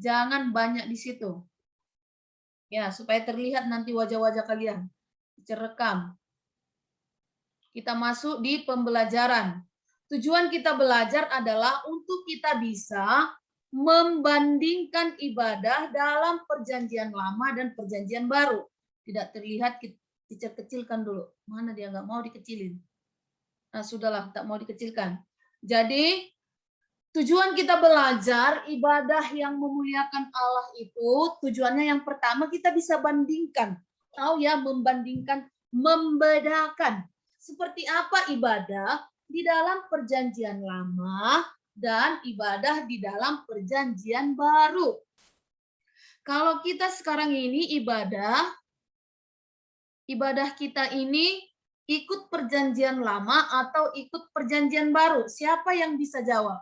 Jangan banyak di situ. Ya, supaya terlihat nanti wajah-wajah kalian. Rekam. Kita masuk di pembelajaran. Tujuan kita belajar adalah untuk kita bisa membandingkan ibadah dalam perjanjian lama dan perjanjian baru. Tidak terlihat, teacher kecilkan dulu. Mana dia nggak mau dikecilin? Nah, sudahlah, tak mau dikecilkan. Jadi, tujuan kita belajar ibadah yang memuliakan Allah itu, tujuannya yang pertama kita bisa bandingkan. Tahu ya, membandingkan, membedakan. Seperti apa ibadah di dalam perjanjian lama dan ibadah di dalam perjanjian baru. Kalau kita sekarang ini ibadah kita ini ikut perjanjian lama atau ikut perjanjian baru? Siapa yang bisa jawab?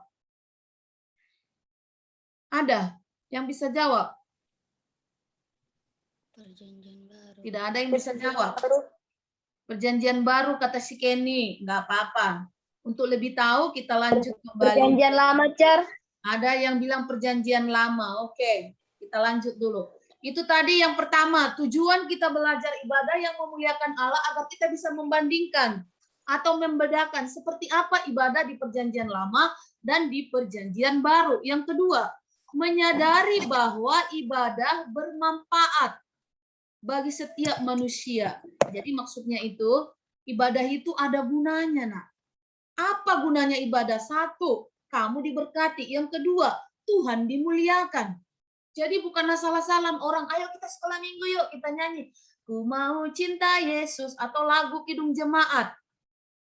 Ada yang bisa jawab? Perjanjian baru. Tidak ada yang bisa jawab. Perjanjian baru kata si Kenny, nggak apa-apa. Untuk lebih tahu kita lanjut kembali. Perjanjian lama, Cer. Ada yang bilang perjanjian lama. Oke, kita lanjut dulu. Itu tadi yang pertama, tujuan kita belajar ibadah yang memuliakan Allah agar kita bisa membandingkan atau membedakan seperti apa ibadah di perjanjian lama dan di perjanjian baru. Yang kedua, menyadari bahwa ibadah bermanfaat bagi setiap manusia. Jadi maksudnya itu, ibadah itu ada gunanya, nak. Apa gunanya ibadah? Satu, kamu diberkati. Yang kedua, Tuhan dimuliakan. Jadi bukan asal-asalan orang, ayo kita sekolah minggu yuk, kita nyanyi. Ku mau cinta Yesus, atau lagu Kidung Jemaat.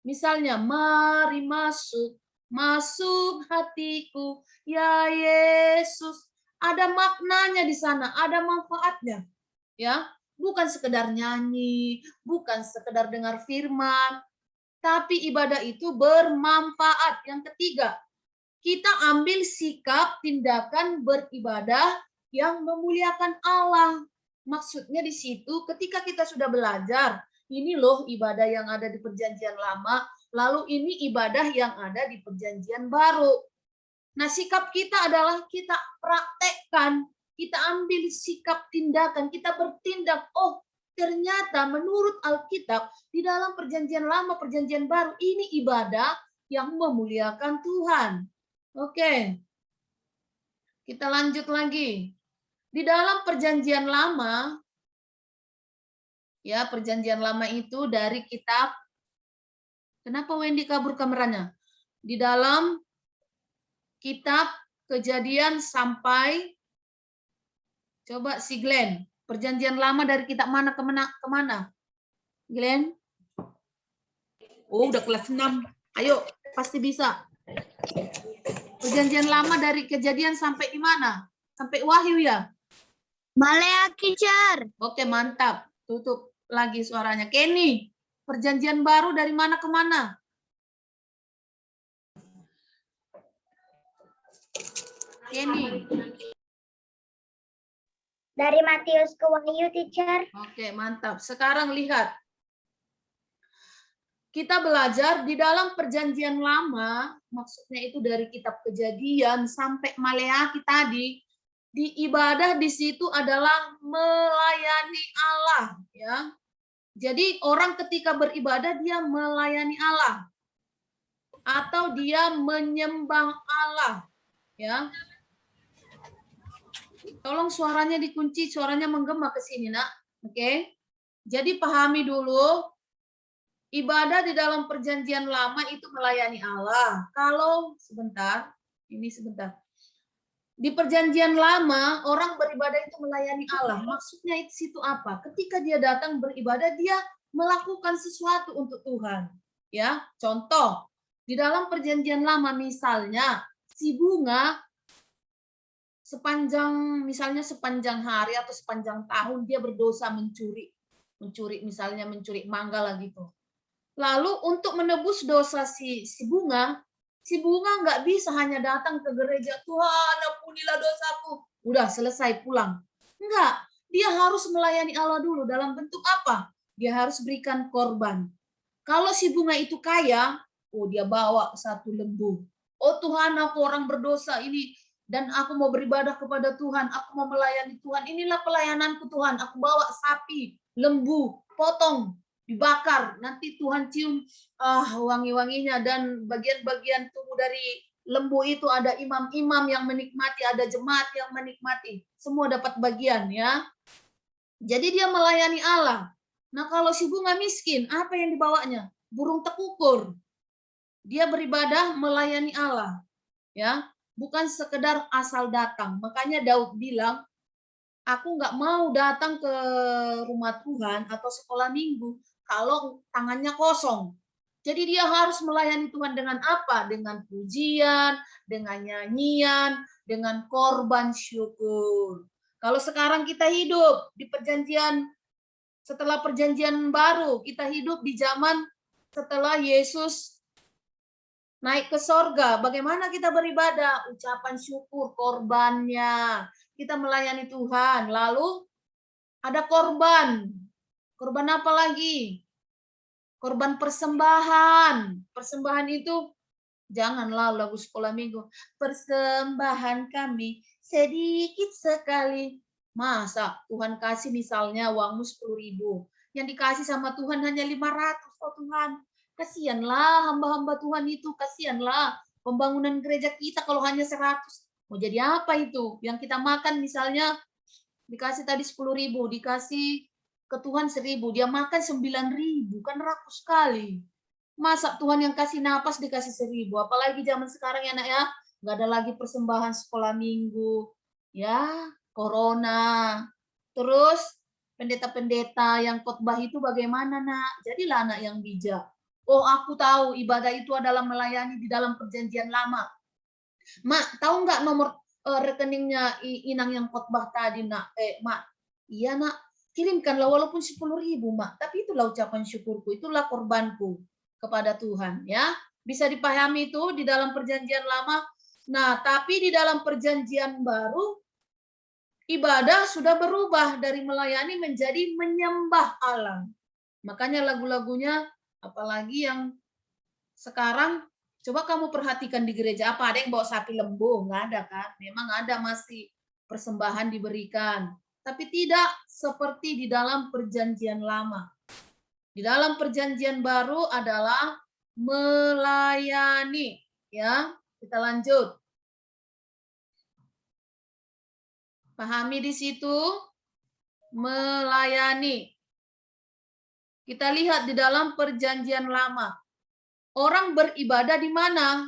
Misalnya, mari masuk, masuk hatiku, ya Yesus. Ada maknanya di sana, ada manfaatnya. Ya, bukan sekedar nyanyi, bukan sekedar dengar firman, tapi ibadah itu bermanfaat. Yang ketiga, kita ambil sikap tindakan beribadah yang memuliakan Allah. Maksudnya di situ ketika kita sudah belajar, ini loh ibadah yang ada di perjanjian lama, lalu ini ibadah yang ada di perjanjian baru. Nah, sikap kita adalah kita praktekkan, kita ambil sikap tindakan, kita bertindak, oh ternyata menurut Alkitab di dalam perjanjian lama, perjanjian baru, ini ibadah yang memuliakan Tuhan. Oke, kita lanjut lagi. Di dalam perjanjian lama, ya perjanjian lama itu dari kitab, kenapa Wendy kabur kameranya? Di dalam kitab Kejadian sampai, coba si Glenn, perjanjian lama dari kitab mana ke mana? Glenn? Oh, udah kelas 6. Ayo, pasti bisa. Perjanjian lama dari Kejadian sampai di mana? Sampai Wahyu ya? Maleaki, Cer. Oke, mantap. Tutup lagi suaranya. Kenny, perjanjian baru dari mana ke mana? Kenny. Dari Matius ke Wahyu, Teacher. Oke, mantap. Sekarang lihat. Kita belajar di dalam perjanjian lama, maksudnya itu dari kitab Kejadian sampai Maleaki tadi, di ibadah di situ adalah melayani Allah, ya. Jadi orang ketika beribadah dia melayani Allah atau dia menyembah Allah, ya. Tolong suaranya dikunci, suaranya menggema ke sini, Nak. Oke. Jadi pahami dulu, ibadah di dalam perjanjian lama itu melayani Allah. Kalau sebentar, ini sebentar. Di perjanjian lama, orang beribadah itu melayani Allah. Maksudnya itu apa? Ketika dia datang beribadah, dia melakukan sesuatu untuk Tuhan. Ya, contoh, di dalam perjanjian lama misalnya, si bunga sepanjang hari atau sepanjang tahun dia berdosa mencuri mangga lah gitu. Lalu untuk menebus dosa si bunga nggak bisa hanya datang ke gereja, Tuhan ampunilah dosaku, udah selesai pulang. Enggak, dia harus melayani Allah dulu. Dalam bentuk apa? Dia harus berikan korban. Kalau si bunga itu kaya, oh dia bawa satu lembu. Oh Tuhan, aku orang berdosa ini, dan aku mau beribadah kepada Tuhan, aku mau melayani Tuhan. Inilah pelayananku Tuhan. Aku bawa sapi, lembu, potong, dibakar. Nanti Tuhan cium wangi-wanginya, dan bagian-bagian tubuh dari lembu itu ada imam-imam yang menikmati, ada jemaat yang menikmati. Semua dapat bagian ya. Jadi dia melayani Allah. Nah, kalau si bunga miskin, apa yang dibawanya? Burung tekukur. Dia beribadah melayani Allah. Ya, bukan sekedar asal datang. Makanya Daud bilang, aku nggak mau datang ke rumah Tuhan atau sekolah minggu kalau tangannya kosong. Jadi dia harus melayani Tuhan dengan apa? Dengan pujian, dengan nyanyian, dengan korban syukur. Kalau sekarang kita hidup di perjanjian, setelah perjanjian baru, kita hidup di zaman setelah Yesus naik ke sorga, bagaimana kita beribadah? Ucapan syukur, korbannya. Kita melayani Tuhan. Lalu ada korban. Korban apa lagi? Korban persembahan. Persembahan itu, janganlah lagu sekolah minggu. Persembahan kami sedikit sekali. Masa Tuhan kasih misalnya uangmu 10.000. Yang dikasih sama Tuhan hanya 500. Oh Tuhan, kasihanlah hamba-hamba Tuhan itu, kasihanlah pembangunan gereja kita kalau hanya 100. Mau jadi apa itu? Yang kita makan misalnya dikasih tadi 10.000, dikasih ke Tuhan 1.000, dia makan 9.000, kan rakus sekali. Masa Tuhan yang kasih napas dikasih 1.000, apalagi zaman sekarang ya nak ya, nggak ada lagi persembahan sekolah minggu, ya corona. Terus pendeta-pendeta yang khotbah itu bagaimana nak? Jadilah anak yang bijak. Oh, aku tahu ibadah itu adalah melayani di dalam perjanjian lama. Mak, tahu nggak nomor rekeningnya Inang yang khotbah tadi nak? Mak, iya nak, kirimkanlah walaupun 10.000 mak. Tapi itulah ucapan syukurku, itulah korbanku kepada Tuhan ya. Bisa dipahami itu di dalam perjanjian lama. Nah, tapi di dalam perjanjian baru ibadah sudah berubah dari melayani menjadi menyembah Allah. Makanya lagu-lagunya apalagi yang sekarang, coba kamu perhatikan di gereja, apa ada yang bawa sapi lembu? Nggak ada kan? Memang ada masih persembahan diberikan. Tapi tidak seperti di dalam perjanjian lama. Di dalam perjanjian baru adalah melayani. Ya, kita lanjut. Pahami di situ, melayani. Kita lihat di dalam perjanjian lama. Orang beribadah di mana?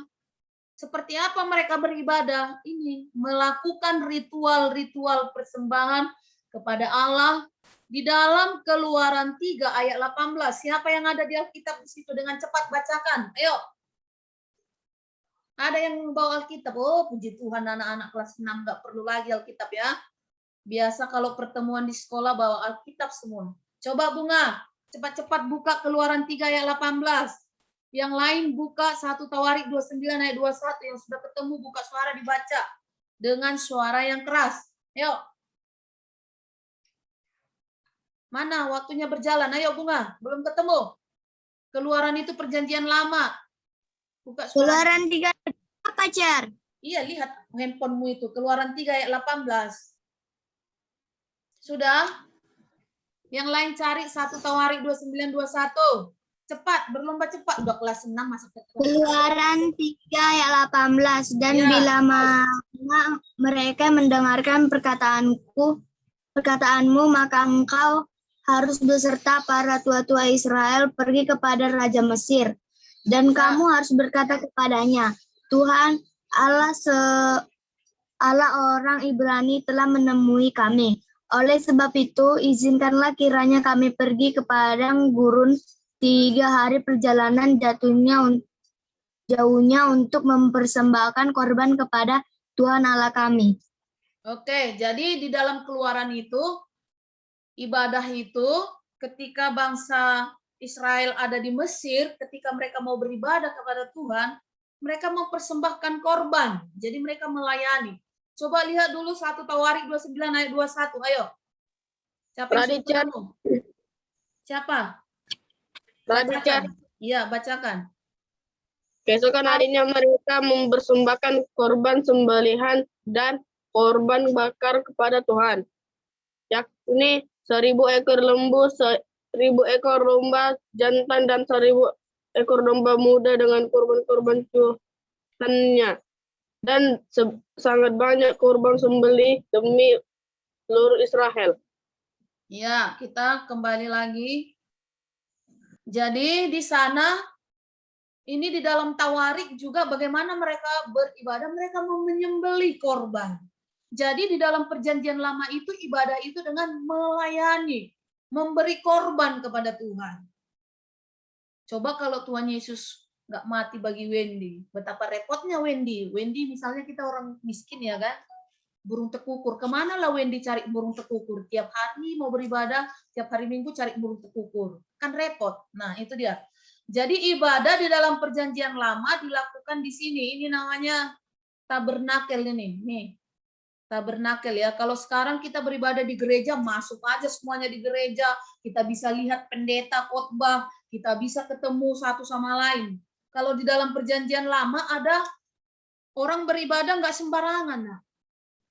Seperti apa mereka beribadah? Ini melakukan ritual-ritual persembahan kepada Allah di dalam Keluaran 3 ayat 18. Siapa yang ada di Alkitab di situ dengan cepat bacakan? Ayo. Ada yang bawa Alkitab? Oh, puji Tuhan anak-anak kelas 6 nggak perlu lagi Alkitab ya. Biasa kalau pertemuan di sekolah bawa Alkitab semua. Coba Bunga, cepat-cepat buka Keluaran 3 ayat 18. Yang lain buka 1 Tawarik 29 ayat 21. Yang sudah ketemu buka suara dibaca dengan suara yang keras. Yuk. Mana waktunya berjalan? Ayo Bunga, belum ketemu. Keluaran itu perjanjian lama. Buka suara. Keluaran 3 apa, Cer? Iya, lihat handphonemu itu. Keluaran 3 ayat 18. Sudah? Yang lain cari 1 Tawarik 29 21. Cepat, berlomba cepat. Udah kelas 6 masuk ke kelas. Keluaran 3 ayat 18. Dan Ya. bila mana mereka mendengarkan perkataanmu, maka engkau harus beserta para tua-tua Israel pergi kepada Raja Mesir. Dan kamu harus berkata kepadanya, Tuhan Allah orang Ibrani telah menemui kami. Oleh sebab itu, izinkanlah kiranya kami pergi ke padang gurun 3 hari perjalanan jauhnya untuk mempersembahkan korban kepada Tuhan Allah kami. Oke, jadi di dalam Keluaran itu, ibadah itu ketika bangsa Israel ada di Mesir, ketika mereka mau beribadah kepada Tuhan, mereka mempersembahkan korban. Jadi mereka melayani. Coba lihat dulu 1 Tawarik 29 ayat 21. Ayo. Siapa yang sudah ketemu? Siapa? Bacakan. Iya, bacakan. Keesokan harinya mereka mempersembahkan korban sembelihan dan korban bakar kepada Tuhan, yakni 1.000 ekor lembu, 1.000 ekor domba jantan, dan 1.000 ekor domba muda dengan korban-korban Tuhannya, dan sangat banyak korban sembelih demi seluruh Israel. Ya, kita kembali lagi. Jadi di sana, ini di dalam Tawarik juga bagaimana mereka beribadah, mereka menyembelih korban. Jadi di dalam perjanjian lama itu ibadah itu dengan melayani, memberi korban kepada Tuhan. Coba kalau Tuhan Yesus nggak mati bagi Wendy, betapa repotnya Wendy. Wendy misalnya kita orang miskin ya kan, burung tekukur. Kemana lah Wendy cari burung tekukur? Tiap hari mau beribadah, tiap hari Minggu cari burung tekukur. Kan repot. Nah itu dia. Jadi ibadah di dalam perjanjian lama dilakukan di sini. Ini namanya tabernakel ini. Nih, tabernakel ya. Kalau sekarang kita beribadah di gereja, masuk aja semuanya di gereja. Kita bisa lihat pendeta khotbah, kita bisa ketemu satu sama lain. Kalau di dalam perjanjian lama ada orang beribadah nggak sembarangan. Nah,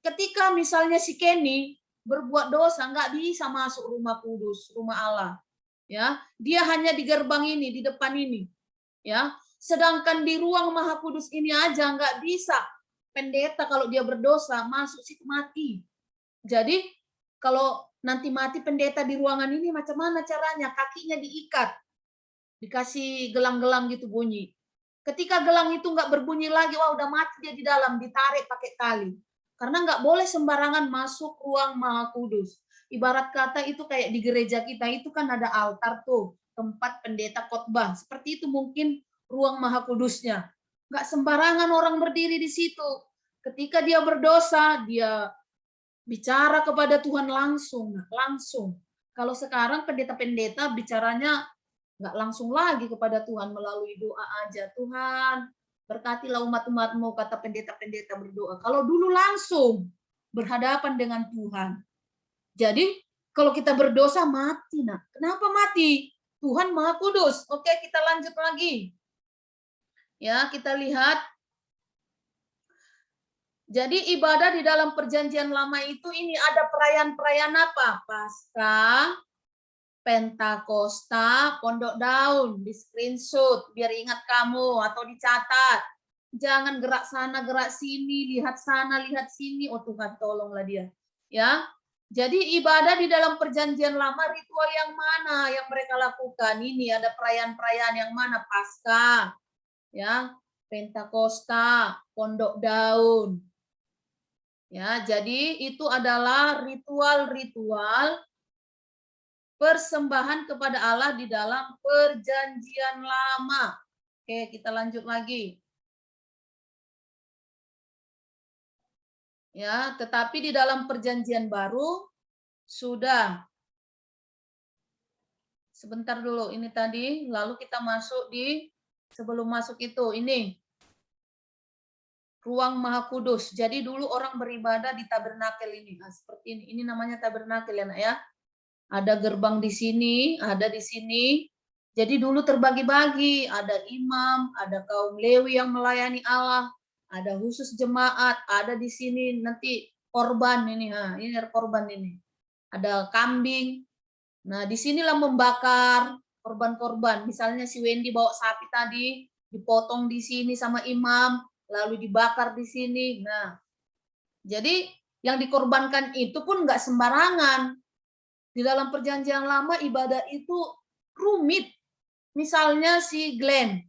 ketika misalnya si Kenny berbuat dosa, nggak bisa masuk rumah kudus, rumah Allah. Ya, dia hanya di gerbang ini, di depan ini. Ya, sedangkan di ruang Maha Kudus ini aja nggak bisa. Pendeta kalau dia berdosa masuk situ mati. Jadi kalau nanti mati pendeta di ruangan ini macam mana caranya? Kakinya diikat, dikasih gelang-gelang gitu bunyi. Ketika gelang itu nggak berbunyi lagi, wah udah mati dia di dalam, ditarik pakai tali. Karena nggak boleh sembarangan masuk ruang Maha Kudus. Ibarat kata itu kayak di gereja kita itu kan ada altar tuh, tempat pendeta khotbah. Seperti itu mungkin ruang Maha Kudusnya. Nggak sembarangan orang berdiri di situ. Ketika dia berdosa, dia bicara kepada Tuhan langsung. Kalau sekarang pendeta-pendeta bicaranya nggak langsung lagi kepada Tuhan melalui doa aja. Tuhan, berkatilah umat-umatmu, kata pendeta-pendeta berdoa. Kalau dulu langsung berhadapan dengan Tuhan. Jadi kalau kita berdosa mati. Nah, kenapa mati? Tuhan Maha Kudus. Oke, kita lanjut lagi. Ya, kita lihat. Jadi ibadah di dalam perjanjian lama itu ini ada perayaan-perayaan apa? Paskah, Pentakosta, Pondok Daun, di screenshot biar ingat kamu atau dicatat. Jangan gerak sana, gerak sini, lihat sana, lihat sini. Oh Tuhan, tolonglah dia. Ya. Jadi ibadah di dalam perjanjian lama ritual yang mana yang mereka lakukan? Ini ada perayaan-perayaan yang mana? Paskah, ya, Pentakosta, Pondok Daun. Ya, jadi itu adalah ritual-ritual persembahan kepada Allah di dalam perjanjian lama. Oke, kita lanjut lagi. Ya, tetapi di dalam perjanjian baru sudah. Sebentar dulu, ini tadi, lalu kita masuk di, sebelum masuk itu, ini. Ruang Maha Kudus. Jadi dulu orang beribadah di tabernakel ini. Nah, seperti ini. Ini namanya tabernakel ya, Nak ya. Ada gerbang di sini, ada di sini. Jadi dulu terbagi-bagi, ada imam, ada kaum Lewi yang melayani Allah, ada khusus jemaat, ada di sini nanti korban ini, nah ini ada korban ini, ada kambing. Nah disinilah membakar korban-korban. Misalnya si Wendy bawa sapi tadi, dipotong di sini sama imam, lalu dibakar di sini. Nah jadi yang dikorbankan itu pun nggak sembarangan. Di dalam perjanjian lama ibadah itu rumit. Misalnya si Glenn,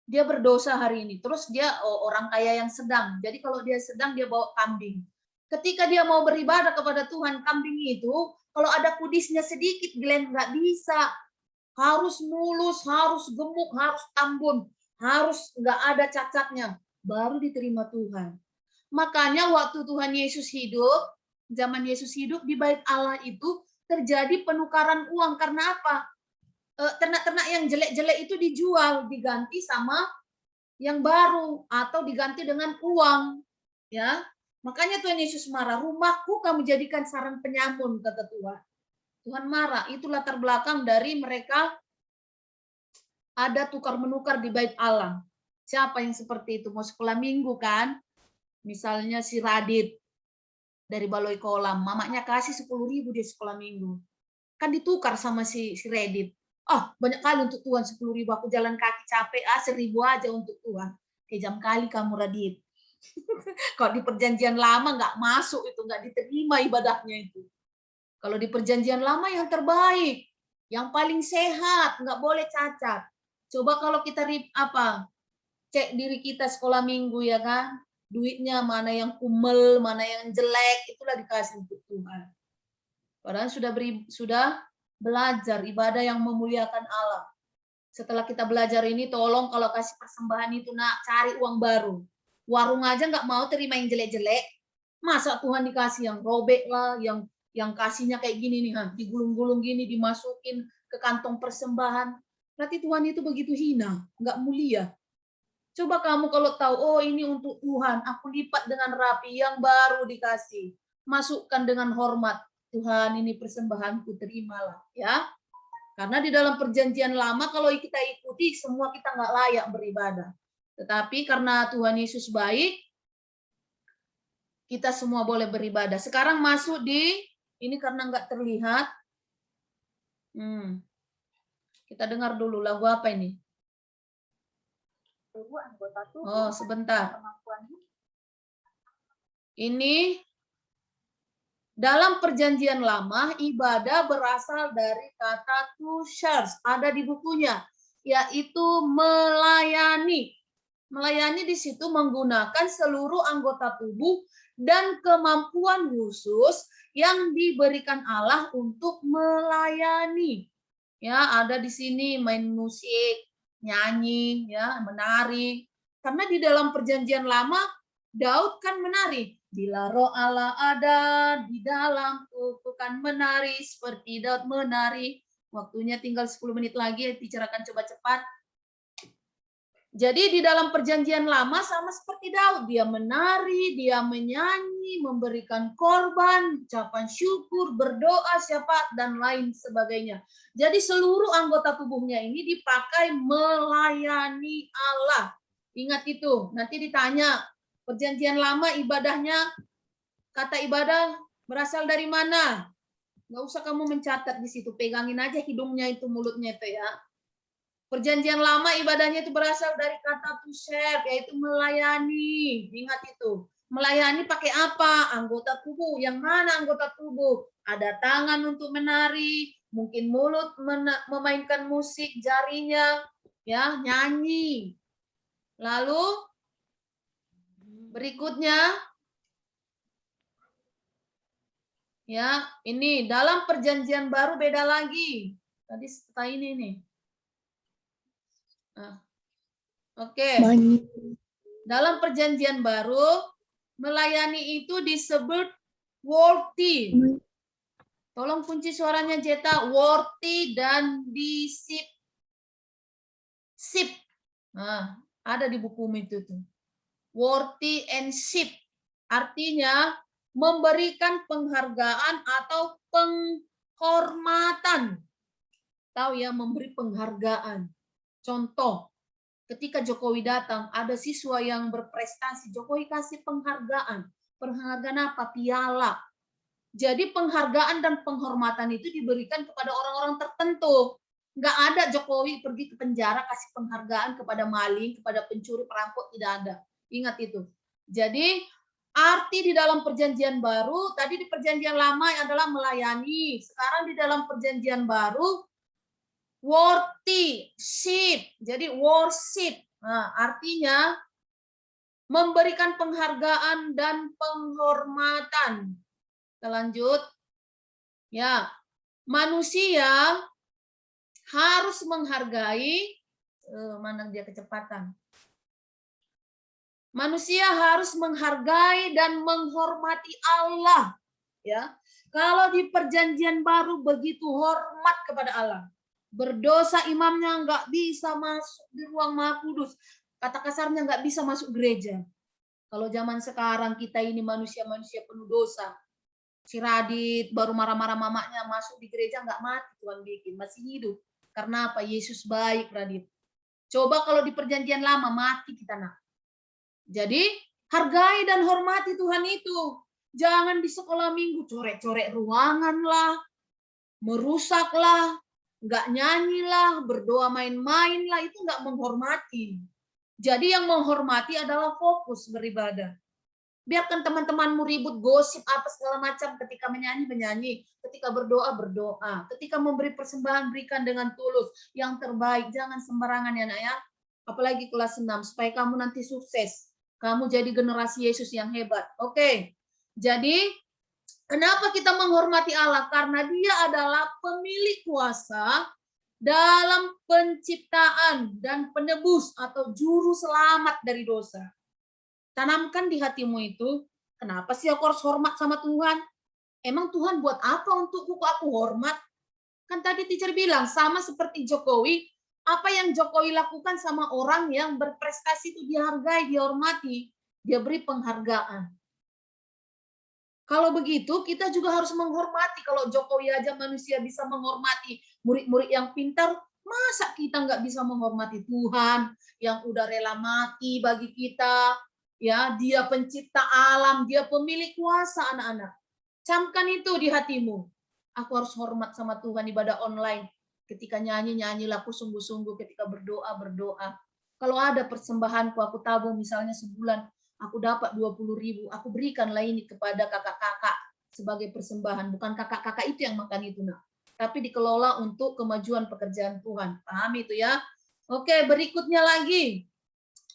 dia berdosa hari ini, terus dia orang kaya yang sedang. Jadi kalau dia sedang dia bawa kambing. Ketika dia mau beribadah kepada Tuhan, kambing itu kalau ada kudisnya sedikit, Glenn nggak bisa. Harus mulus, harus gemuk, harus tambun, harus nggak ada cacatnya, baru diterima Tuhan. Makanya waktu Tuhan Yesus hidup, zaman Yesus hidup di bait Allah itu terjadi penukaran uang. Karena apa? Ternak-ternak yang jelek-jelek itu dijual, diganti sama yang baru atau diganti dengan uang, ya. Makanya Tuhan Yesus marah, rumahku kamu jadikan sarang penyamun, kata Tuhan. Tuhan marah, itu latar belakang dari mereka ada tukar menukar di bait Allah. Siapa yang seperti itu? Mau sekolah minggu kan? Misalnya si Radit dari Baloi Kolam, mamanya kasih 10.000 dia sekolah minggu. Kan ditukar sama si Radit. Oh, banyak kali untuk Tuhan 10.000, aku jalan kaki capek, 1.000 aja untuk Tuhan. Kejam kali kamu Radit. Kalau di perjanjian lama nggak masuk itu, nggak diterima ibadahnya itu. Kalau di perjanjian lama yang terbaik, yang paling sehat, nggak boleh cacat. Coba kalau kita cek diri kita sekolah minggu ya kan, duitnya mana yang kumel, mana yang jelek, itulah dikasih untuk Tuhan. Padahal sudah belajar ibadah yang memuliakan Allah. Setelah kita belajar ini, tolong kalau kasih persembahan itu nak cari uang baru. Warung aja nggak mau terima yang jelek-jelek. Masa Tuhan dikasih yang robek lah, yang kasihnya kayak gini nih, digulung-gulung gini, dimasukin ke kantong persembahan. Berarti Tuhan itu begitu hina, nggak mulia. Coba kamu kalau tahu, oh ini untuk Tuhan, aku lipat dengan rapi, yang baru dikasih. Masukkan dengan hormat. Tuhan, ini persembahanku, terimalah. Ya. Karena di dalam perjanjian lama, kalau kita ikuti, semua kita nggak layak beribadah. Tetapi karena Tuhan Yesus baik, kita semua boleh beribadah. Sekarang masuk di, ini karena nggak terlihat. Kita dengar dulu lagu apa ini? Oh, sebentar. Ini dalam perjanjian lama, ibadah berasal dari kata to serve, ada di bukunya, yaitu melayani. Melayani di situ menggunakan seluruh anggota tubuh dan kemampuan khusus yang diberikan Allah untuk melayani. Ya, ada di sini main musik, nyanyi, ya, menari. Karena di dalam perjanjian lama, Daud kan menari. Bila roh Allah ada di dalamku, bukan menari seperti Daud menari. Waktunya tinggal 10 menit lagi, bicarakan coba cepat. Jadi di dalam perjanjian lama sama seperti Daud, dia menari, dia menyanyi, memberikan korban, ucapan syukur, berdoa, syafaat, dan lain sebagainya. Jadi seluruh anggota tubuhnya ini dipakai melayani Allah. Ingat itu, nanti ditanya, perjanjian lama ibadahnya, kata ibadah berasal dari mana? Nggak usah kamu mencatat di situ, pegangin aja hidungnya itu, mulutnya itu ya. Perjanjian lama ibadahnya itu berasal dari kata to serve, yaitu melayani. Ingat itu. Melayani pakai apa? Anggota tubuh. Yang mana anggota tubuh? Ada tangan untuk menari, mungkin mulut memainkan musik, jarinya ya nyanyi. Lalu berikutnya ya, ini dalam perjanjian baru beda lagi. Tadi setelah ini nih. Oke. Dalam perjanjian baru, melayani itu disebut worthy. Tolong kunci suaranya Jeta, worthy dan disip. Sip. Nah, ada di buku itu tuh. Worthy and sip. Artinya memberikan penghargaan atau penghormatan. Tahu ya, memberi penghargaan. Contoh, ketika Jokowi datang, ada siswa yang berprestasi, Jokowi kasih penghargaan. Penghargaan apa? Piala. Jadi penghargaan dan penghormatan itu diberikan kepada orang-orang tertentu. Nggak ada Jokowi pergi ke penjara kasih penghargaan kepada maling, kepada pencuri, perampok, tidak ada. Ingat itu. Jadi arti di dalam perjanjian baru, tadi di perjanjian lama adalah melayani. Sekarang di dalam perjanjian baru, worship. Jadi worship. Nah, artinya memberikan penghargaan dan penghormatan. Kita lanjut. Ya, manusia harus menghargai, mana dia kecepatan. Manusia harus menghargai dan menghormati Allah. Ya, kalau di perjanjian baru begitu hormat kepada Allah. Berdosa imamnya nggak bisa masuk di ruang Maha Kudus. Kata kasarnya nggak bisa masuk gereja. Kalau zaman sekarang kita ini manusia-manusia penuh dosa. Si Radit baru marah-marah mamanya masuk di gereja nggak mati Tuhan bikin, masih hidup. Karena apa? Yesus baik Radit. Coba kalau di perjanjian lama mati kita nak. Jadi hargai dan hormati Tuhan itu. Jangan di sekolah minggu coret-coret ruangan lah, merusak lah, nggak nyanyi lah, berdoa main-main lah, itu nggak menghormati. Jadi yang menghormati adalah fokus beribadah. Biarkan teman-temanmu ribut, gosip apa segala macam, ketika menyanyi, ketika berdoa, ketika memberi persembahan, berikan dengan tulus, yang terbaik, jangan sembarangan ya nak ya. Apalagi kelas 6, supaya kamu nanti sukses. Kamu jadi generasi Yesus yang hebat. Oke. Jadi, kenapa kita menghormati Allah? Karena Dia adalah pemilik kuasa dalam penciptaan dan penebus atau juru selamat dari dosa. Tanamkan di hatimu itu, kenapa sih aku harus hormat sama Tuhan? Emang Tuhan buat apa untukku kok aku hormat? Kan tadi teacher bilang, sama seperti Jokowi, apa yang Jokowi lakukan sama orang yang berprestasi itu dihargai, dihormati, dia beri penghargaan. Kalau begitu, kita juga harus menghormati. Kalau Jokowi aja manusia bisa menghormati murid-murid yang pintar, masa kita nggak bisa menghormati Tuhan yang udah rela mati bagi kita? Ya, Dia pencipta alam, Dia pemilik kuasa anak-anak. Camkan itu di hatimu. Aku harus hormat sama Tuhan, ibadah online. Ketika nyanyi-nyanyilah aku sungguh-sungguh, ketika berdoa. Kalau ada persembahanku, aku tabung misalnya sebulan, aku dapat 20.000, aku berikanlah ini kepada kakak-kakak sebagai persembahan. Bukan kakak-kakak itu yang makan itu, nak. Tapi dikelola untuk kemajuan pekerjaan Tuhan. Paham itu ya? Oke, berikutnya lagi.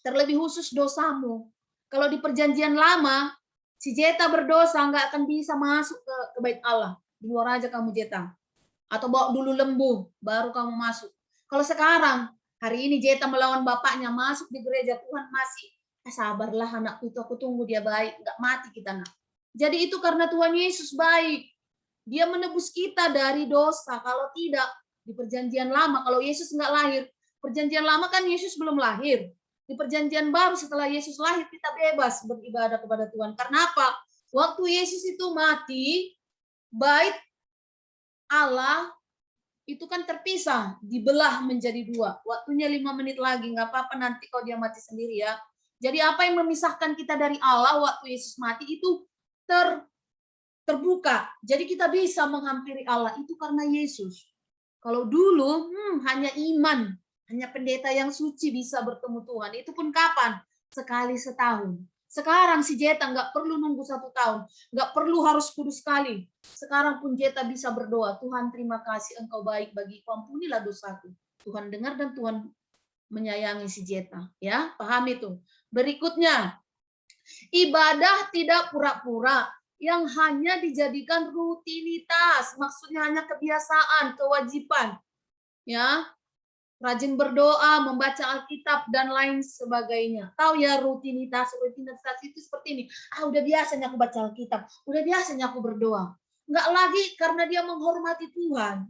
Terlebih khusus dosamu. Kalau di perjanjian lama, si Jeta berdosa nggak akan bisa masuk ke bait Allah. Di luar aja kamu Jeta. Atau bawa dulu lembu, baru kamu masuk. Kalau sekarang, hari ini Jeta melawan bapaknya, masuk di gereja, Tuhan masih, sabarlah anakku itu, aku tunggu dia baik, nggak mati kita nak. Jadi itu karena Tuhan Yesus baik. Dia menebus kita dari dosa. Kalau tidak, di perjanjian lama, kalau Yesus nggak lahir, perjanjian lama kan Yesus belum lahir. Di perjanjian baru setelah Yesus lahir, kita bebas beribadah kepada Tuhan. Karena apa? Waktu Yesus itu mati, bait Allah itu kan terpisah, dibelah menjadi dua. Waktunya 5 menit lagi, nggak apa-apa nanti kalau dia mati sendiri ya. Jadi apa yang memisahkan kita dari Allah waktu Yesus mati itu terbuka. Jadi kita bisa menghampiri Allah itu karena Yesus. Kalau dulu hanya iman, hanya pendeta yang suci bisa bertemu Tuhan. Itu pun kapan? Sekali setahun. Sekarang si Jeta nggak perlu nunggu 1 tahun, nggak perlu harus kudus sekali. Sekarang pun Jeta bisa berdoa, Tuhan terima kasih Engkau baik bagiku, ampunilah dosaku. Tuhan dengar dan Tuhan menyayangi si Jeta. Ya, paham itu. Berikutnya, ibadah tidak pura-pura yang hanya dijadikan rutinitas, maksudnya hanya kebiasaan, kewajiban. Ya, rajin berdoa, membaca Alkitab, dan lain sebagainya. Tahu ya rutinitas itu seperti ini. Udah biasanya aku baca Alkitab, udah biasanya aku berdoa. Enggak lagi karena dia menghormati Tuhan.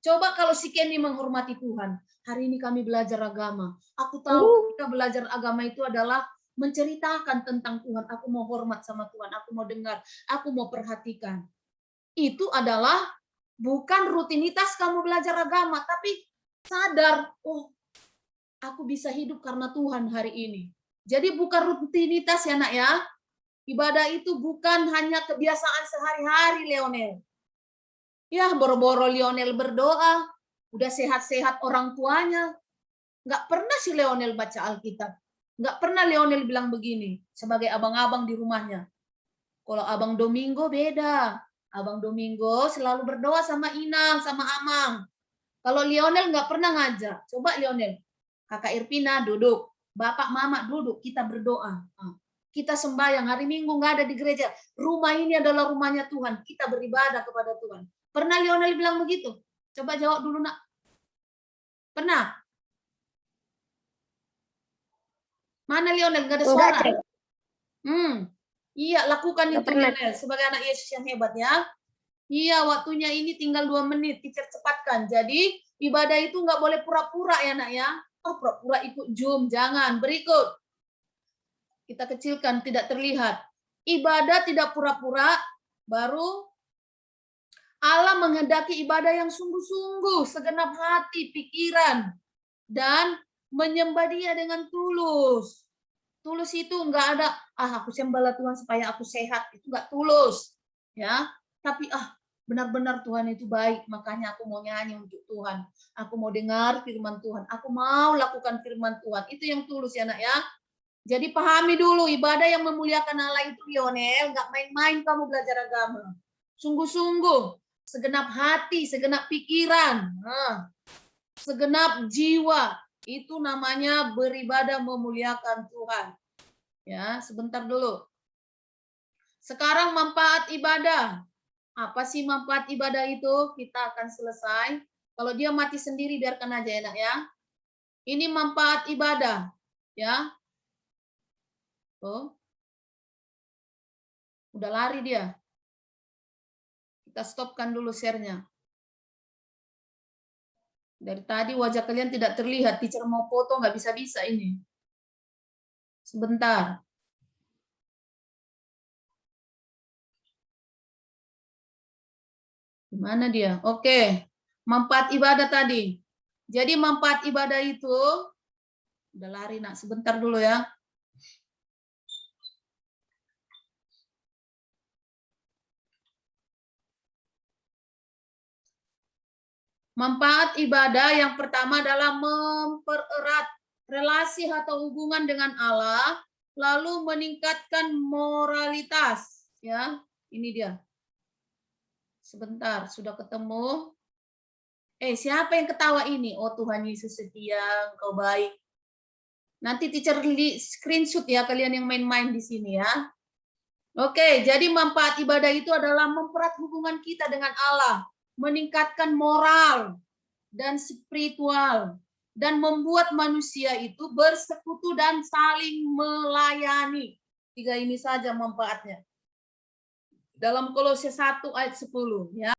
Coba kalau si Kenny menghormati Tuhan. Hari ini kami belajar agama. Aku tahu kita belajar agama itu adalah menceritakan tentang Tuhan. Aku mau hormat sama Tuhan, aku mau dengar, aku mau perhatikan. Itu adalah bukan rutinitas kamu belajar agama, tapi sadar, aku bisa hidup karena Tuhan hari ini. Jadi bukan rutinitas ya nak ya. Ibadah itu bukan hanya kebiasaan sehari-hari Lionel. Ya boro-boro Lionel berdoa, udah sehat-sehat orang tuanya. Nggak pernah si Lionel baca Alkitab. Nggak pernah Lionel bilang begini, sebagai abang-abang di rumahnya. Kalau Abang Domingo beda. Abang Domingo selalu berdoa sama Inang, sama Amang. Kalau Lionel nggak pernah ngajak. Coba Lionel, Kakak Irpina duduk, Bapak Mama duduk, kita berdoa. Kita sembahyang, hari Minggu nggak ada di gereja. Rumah ini adalah rumahnya Tuhan. Kita beribadah kepada Tuhan. Pernah Lionel bilang begitu? Coba jawab dulu nak. Pernah? Mana Lionel? Nggak ada suara. Iya, lakukan itu Lionel sebagai anak Yesus yang hebat ya. Iya, waktunya ini tinggal 2 menit, teacher cepatkan. Jadi, ibadah itu nggak boleh pura-pura ya nak ya. Pura-pura ikut Zoom, jangan. Berikut. Kita kecilkan, tidak terlihat. Ibadah tidak pura-pura, baru Allah menghendaki ibadah yang sungguh-sungguh, segenap hati, pikiran, dan menyembah Dia dengan tulus. Tulus itu enggak ada, aku sembahlah Tuhan supaya aku sehat, itu enggak tulus. Ya, tapi benar-benar Tuhan itu baik, makanya aku mau nyanyi untuk Tuhan. Aku mau dengar firman Tuhan, aku mau lakukan firman Tuhan. Itu yang tulus ya, Nak ya. Jadi pahami dulu, ibadah yang memuliakan Allah itu, Lionel, enggak main-main kamu belajar agama. Sungguh-sungguh, segenap hati, segenap pikiran, segenap jiwa, itu namanya beribadah memuliakan Tuhan. Ya, sebentar dulu. Sekarang manfaat ibadah. Apa sih manfaat ibadah itu? Kita akan selesai. Kalau dia mati sendiri biarkan aja enak ya. Ini manfaat ibadah, ya. Oh. Udah lari dia. Kita stopkan dulu share-nya. Dari tadi wajah kalian tidak terlihat. Teacher mau foto nggak bisa-bisa ini. Sebentar. Gimana dia? Oke. Manfaat ibadah tadi. Jadi manfaat ibadah itu, udah lari Nak, sebentar dulu ya. Manfaat ibadah yang pertama adalah mempererat relasi atau hubungan dengan Allah, lalu meningkatkan moralitas. Ya, ini dia. Sebentar, sudah ketemu. Siapa yang ketawa ini? Oh, Tuhan Yesus setia, Engkau baik. Nanti teacher screenshot ya kalian yang main-main di sini ya. Oke, jadi manfaat ibadah itu adalah mempererat hubungan kita dengan Allah, meningkatkan moral dan spiritual, dan membuat manusia itu bersekutu dan saling melayani. 3 ini saja manfaatnya. Dalam Kolose 1 ayat 10 ya.